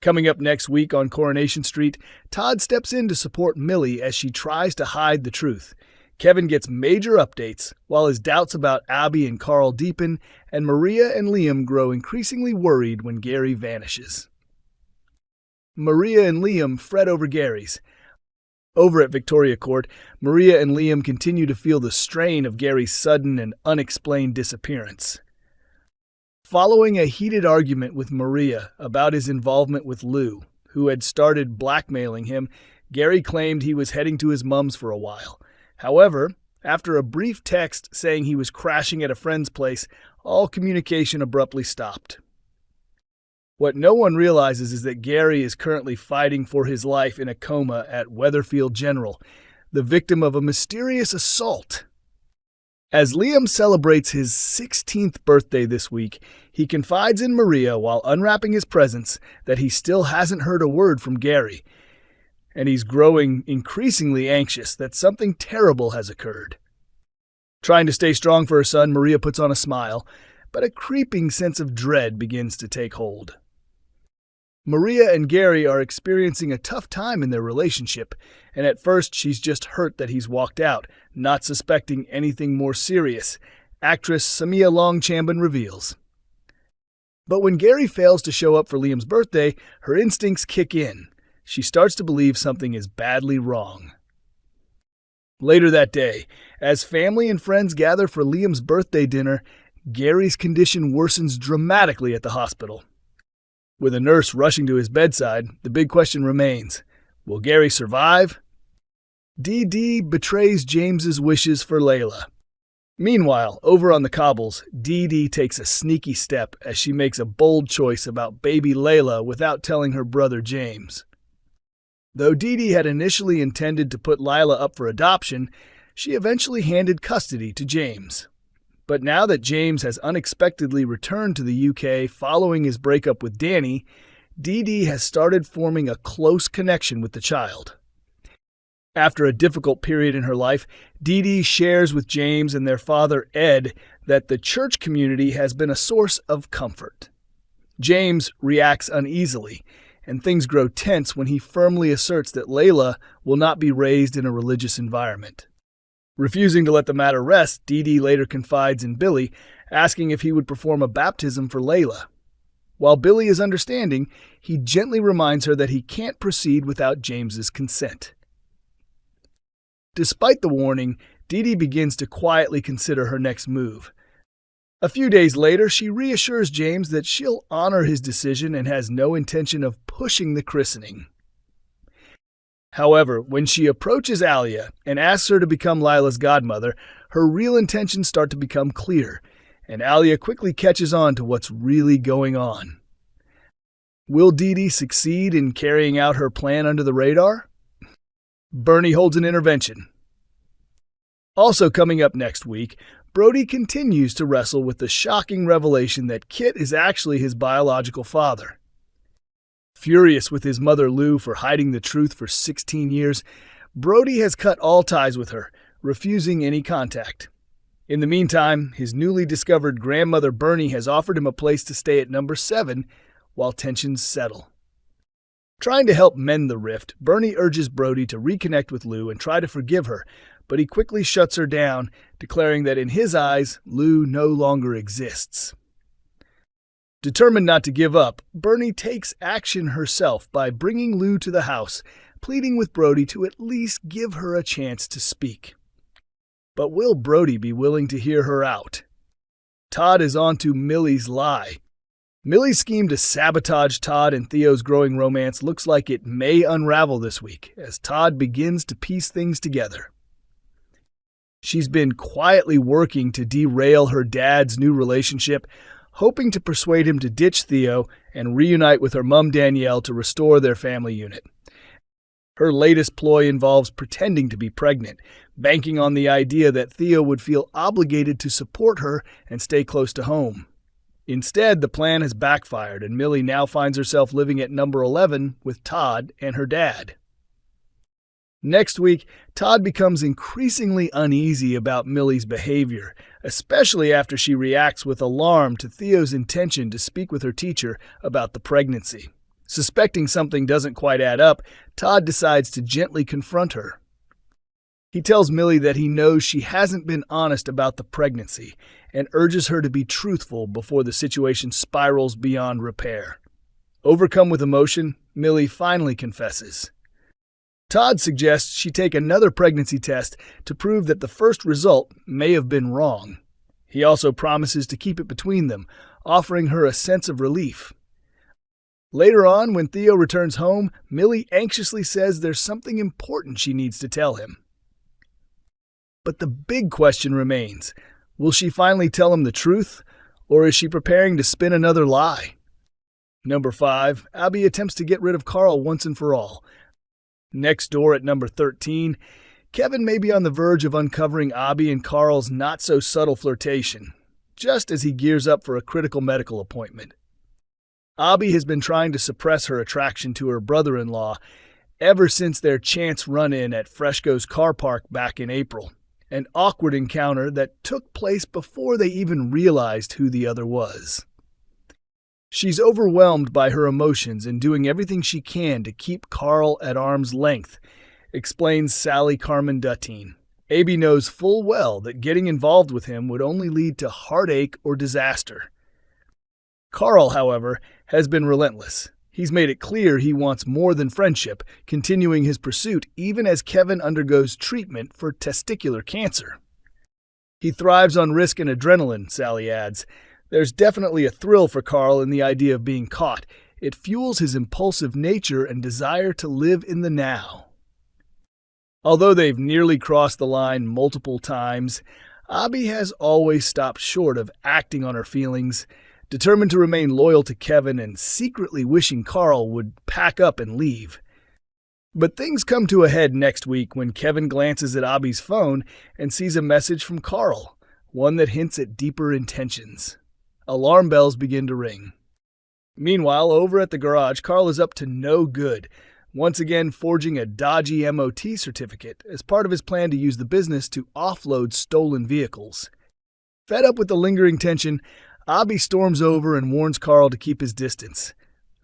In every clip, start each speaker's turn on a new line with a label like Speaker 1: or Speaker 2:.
Speaker 1: Coming up next week on Coronation Street, Todd steps in to support Millie as she tries to hide the truth. Kevin gets major updates, while his doubts about Abby and Carl deepen, and Maria and Liam grow increasingly worried when Gary vanishes. Maria and Liam fret over Gary's. Over at Victoria Court, Maria and Liam continue to feel the strain of Gary's sudden and unexplained disappearance. Following a heated argument with Maria about his involvement with Lou, who had started blackmailing him, Gary claimed he was heading to his mum's for a while. However, after a brief text saying he was crashing at a friend's place, all communication abruptly stopped. What no one realizes is that Gary is currently fighting for his life in a coma at Weatherfield General, the victim of a mysterious assault. As Liam celebrates his 16th birthday this week, he confides in Maria while unwrapping his presents that he still hasn't heard a word from Gary, and he's growing increasingly anxious that something terrible has occurred. Trying to stay strong for her son, Maria puts on a smile, but a creeping sense of dread begins to take hold. Maria and Gary are experiencing a tough time in their relationship, and at first she's just hurt that he's walked out, not suspecting anything more serious, actress Samia Longchamben reveals. But when Gary fails to show up for Liam's birthday, her instincts kick in. She starts to believe something is badly wrong. Later that day, as family and friends gather for Liam's birthday dinner, Gary's condition worsens dramatically at the hospital. With a nurse rushing to his bedside, the big question remains, will Gary survive? Dee-Dee betrays James's wishes for Laila. Meanwhile, over on the cobbles, Dee-Dee takes a sneaky step as she makes a bold choice about baby Laila without telling her brother James. Though Dee-Dee had initially intended to put Laila up for adoption, she eventually handed custody to James. But now that James has unexpectedly returned to the UK following his breakup with Danny, Dee-Dee has started forming a close connection with the child. After a difficult period in her life, Dee-Dee shares with James and their father Ed that the church community has been a source of comfort. James reacts uneasily, and things grow tense when he firmly asserts that Laila will not be raised in a religious environment. Refusing to let the matter rest, Dee-Dee later confides in Billy, asking if he would perform a baptism for Laila. While Billy is understanding, he gently reminds her that he can't proceed without James's consent. Despite the warning, Dee-Dee begins to quietly consider her next move. A few days later, she reassures James that she'll honor his decision and has no intention of pushing the christening. However, when she approaches Alia and asks her to become Lila's godmother, her real intentions start to become clear, and Alia quickly catches on to what's really going on. Will Dee-Dee succeed in carrying out her plan under the radar? Bernie holds an intervention. Also coming up next week, Brody continues to wrestle with the shocking revelation that Kit is actually his biological father. Furious with his mother Lou for hiding the truth for 16 years, Brody has cut all ties with her, refusing any contact. In the meantime, his newly discovered grandmother Bernie has offered him a place to stay at number 7 while tensions settle. Trying to help mend the rift, Bernie urges Brody to reconnect with Lou and try to forgive her, but he quickly shuts her down, declaring that in his eyes, Lou no longer exists. Determined not to give up, Bernie takes action herself by bringing Lou to the house, pleading with Brody to at least give her a chance to speak. But will Brody be willing to hear her out? Todd is on to Millie's lie. Millie's scheme to sabotage Todd and Theo's growing romance looks like it may unravel this week, as Todd begins to piece things together. She's been quietly working to derail her dad's new relationship, hoping to persuade him to ditch Theo and reunite with her mum Danielle to restore their family unit. Her latest ploy involves pretending to be pregnant, banking on the idea that Theo would feel obligated to support her and stay close to home. Instead, the plan has backfired, and Millie now finds herself living at number 11 with Todd and her dad. Next week, Todd becomes increasingly uneasy about Millie's behavior, especially after she reacts with alarm to Theo's intention to speak with her teacher about the pregnancy. Suspecting something doesn't quite add up, Todd decides to gently confront her. He tells Millie that he knows she hasn't been honest about the pregnancy and urges her to be truthful before the situation spirals beyond repair. Overcome with emotion, Millie finally confesses. Todd suggests she take another pregnancy test to prove that the first result may have been wrong. He also promises to keep it between them, offering her a sense of relief. Later on, when Theo returns home, Millie anxiously says there's something important she needs to tell him. But the big question remains. Will she finally tell him the truth, or is she preparing to spin another lie? Number 5, Abby attempts to get rid of Carl once and for all. Next door at number 13, Kevin may be on the verge of uncovering Abby and Carl's not-so-subtle flirtation, just as he gears up for a critical medical appointment. Abby has been trying to suppress her attraction to her brother-in-law ever since their chance run-in at Freshco's car park back in April, an awkward encounter that took place before they even realized who the other was. She's overwhelmed by her emotions and doing everything she can to keep Carl at arm's length, explains Sally Carmen Duttine. Abby knows full well that getting involved with him would only lead to heartache or disaster. Carl, however, has been relentless. He's made it clear he wants more than friendship, continuing his pursuit even as Kevin undergoes treatment for testicular cancer. He thrives on risk and adrenaline, Sally adds. There's definitely a thrill for Carl in the idea of being caught. It fuels his impulsive nature and desire to live in the now. Although they've nearly crossed the line multiple times, Abby has always stopped short of acting on her feelings, determined to remain loyal to Kevin and secretly wishing Carl would pack up and leave. But things come to a head next week when Kevin glances at Abby's phone and sees a message from Carl, one that hints at deeper intentions. Alarm bells begin to ring. Meanwhile, over at the garage, Carl is up to no good, once again forging a dodgy MOT certificate as part of his plan to use the business to offload stolen vehicles. Fed up with the lingering tension, Abby storms over and warns Carl to keep his distance,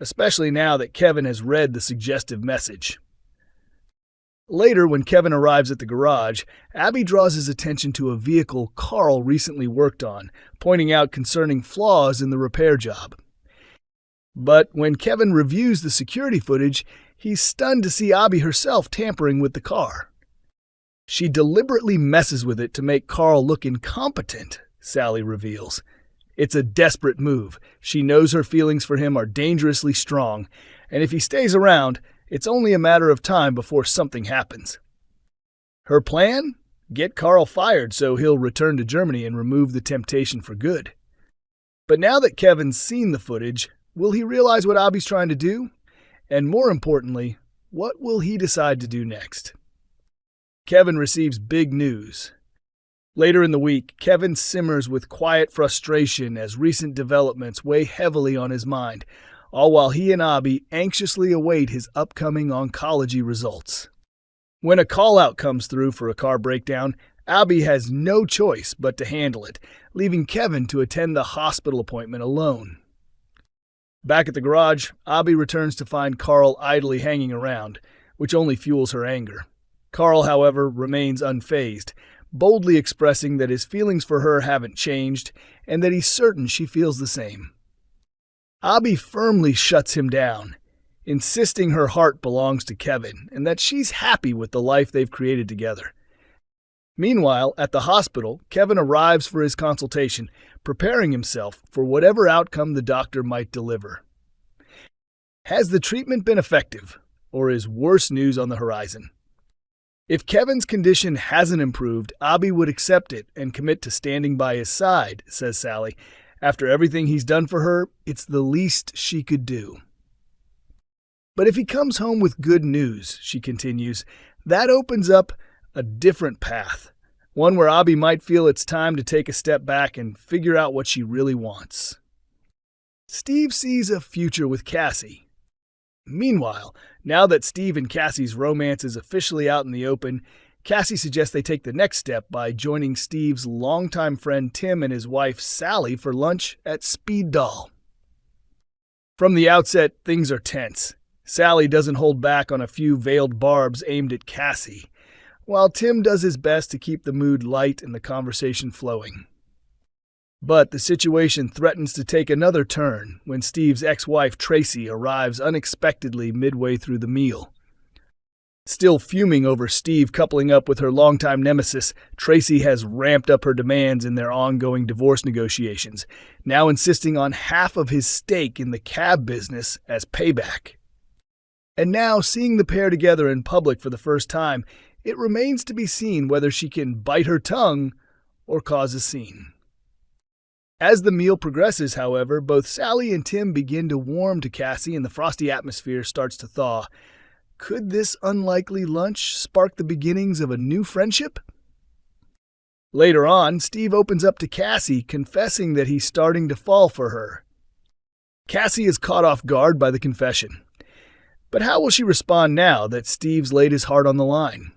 Speaker 1: especially now that Kevin has read the suggestive message. Later, when Kevin arrives at the garage, Abby draws his attention to a vehicle Carl recently worked on, pointing out concerning flaws in the repair job. But when Kevin reviews the security footage, he's stunned to see Abby herself tampering with the car. She deliberately messes with it to make Carl look incompetent, Sally reveals. It's a desperate move. She knows her feelings for him are dangerously strong, and if he stays around, it's only a matter of time before something happens. Her plan? Get Carl fired so he'll return to Germany and remove the temptation for good. But now that Kevin's seen the footage, will he realize what Abby's trying to do? And more importantly, what will he decide to do next? Kevin receives big news. Later in the week, Kevin simmers with quiet frustration as recent developments weigh heavily on his mind, all while he and Abby anxiously await his upcoming oncology results. When a call-out comes through for a car breakdown, Abby has no choice but to handle it, leaving Kevin to attend the hospital appointment alone. Back at the garage, Abby returns to find Carl idly hanging around, which only fuels her anger. Carl, however, remains unfazed, boldly expressing that his feelings for her haven't changed and that he's certain she feels the same. Abby firmly shuts him down, insisting her heart belongs to Kevin and that she's happy with the life they've created together. Meanwhile, at the hospital, Kevin arrives for his consultation, preparing himself for whatever outcome the doctor might deliver. Has the treatment been effective, or is worse news on the horizon? If Kevin's condition hasn't improved, Abby would accept it and commit to standing by his side, says Sally. After everything he's done for her, it's the least she could do. But if he comes home with good news, she continues, that opens up a different path, one where Abby might feel it's time to take a step back and figure out what she really wants. Steve sees a future with Cassie. Meanwhile, now that Steve and Cassie's romance is officially out in the open, Cassie suggests they take the next step by joining Steve's longtime friend Tim and his wife Sally for lunch at Speed Doll. From the outset, things are tense. Sally doesn't hold back on a few veiled barbs aimed at Cassie, while Tim does his best to keep the mood light and the conversation flowing. But the situation threatens to take another turn when Steve's ex-wife Tracy arrives unexpectedly midway through the meal. Still fuming over Steve coupling up with her longtime nemesis, Tracy has ramped up her demands in their ongoing divorce negotiations, now insisting on half of his stake in the cab business as payback. And now, seeing the pair together in public for the first time, it remains to be seen whether she can bite her tongue or cause a scene. As the meal progresses, however, both Sally and Tim begin to warm to Cassie and the frosty atmosphere starts to thaw. Could this unlikely lunch spark the beginnings of a new friendship? Later on, Steve opens up to Cassie, confessing that he's starting to fall for her. Cassie is caught off guard by the confession. But how will she respond now that Steve's laid his heart on the line?